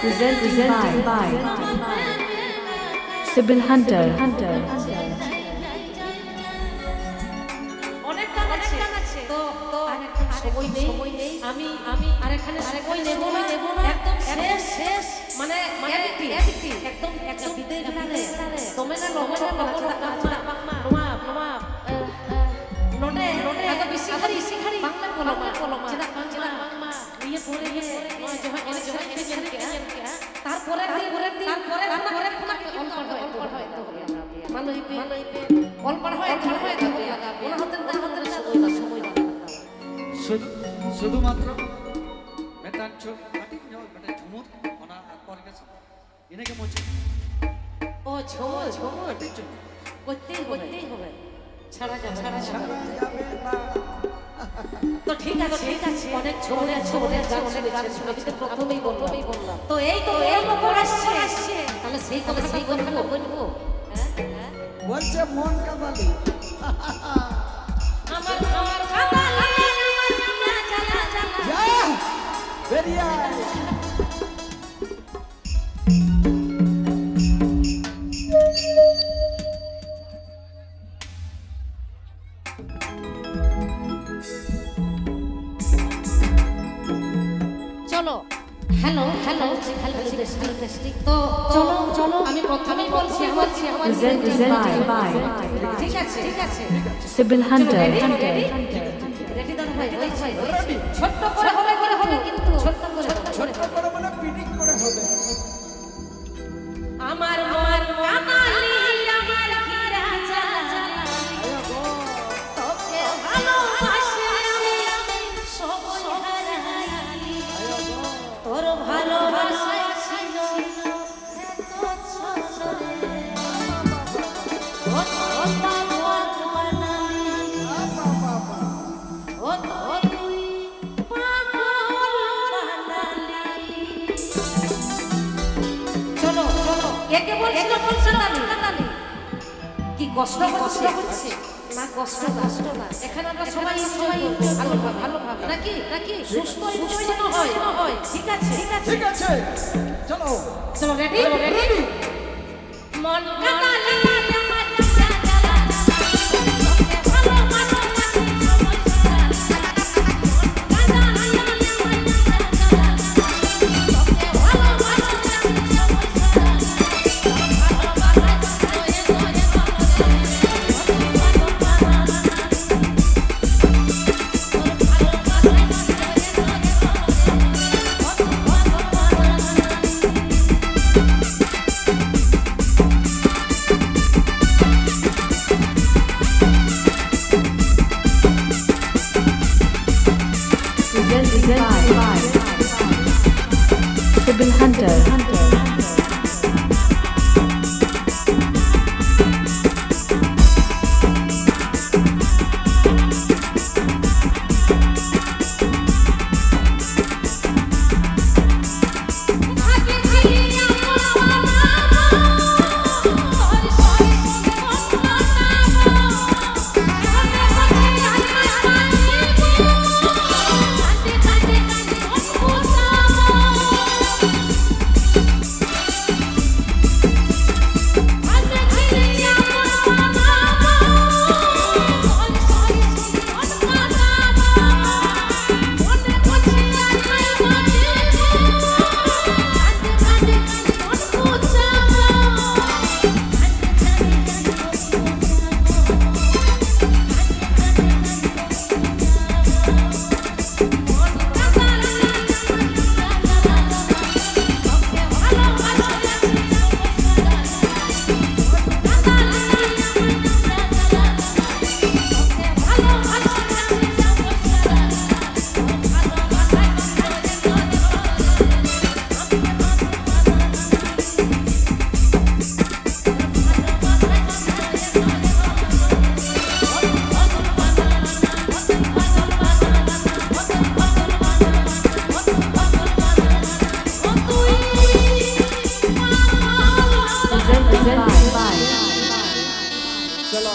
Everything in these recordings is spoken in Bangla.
Presented by Sibyl Hunter. শুধুমাত্র মেটান চোখ কাটি মানে ঝুমুর ওনা পরে গেছে এনেকে মোচে ও ঝুমুর করতেই হবে ছাড়া যাবে না তো ঠিক আছে অনেক ঝুমুরের গান শুনেছি প্রথমেই বললাম তো এই তো এর উপর আসছে তাহলে সেই কথা বলবো বলছে মন কাঁদালি আমার কাঁদালি বেরিয়া চলো হ্যালো তো চলো আমি প্রথমেই বলছি ঠিক আছে Sibyl Hunter. রেডি দাদা ভাই ছোট্ট করে হবে কিন্তু ছোট্ট করে মানে পিটিং করে হবে আমার কাঁদালি আমার ঘিরা জ্বালা তোকে ভালোবাসি আমি সব হারাই তোর ভালোবাসা ছিল এত ছোট একে বলছিল কাঁদালি কি কষ্ট হচ্ছে না কষ্ট না এখানে আমরা সবাই ভালোভাবে নাকি সুস্থ যেন হয় ঠিক আছে চলো রেডি মন কাঁদালি Sibyl Hunter.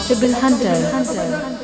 Sibyl Hunter.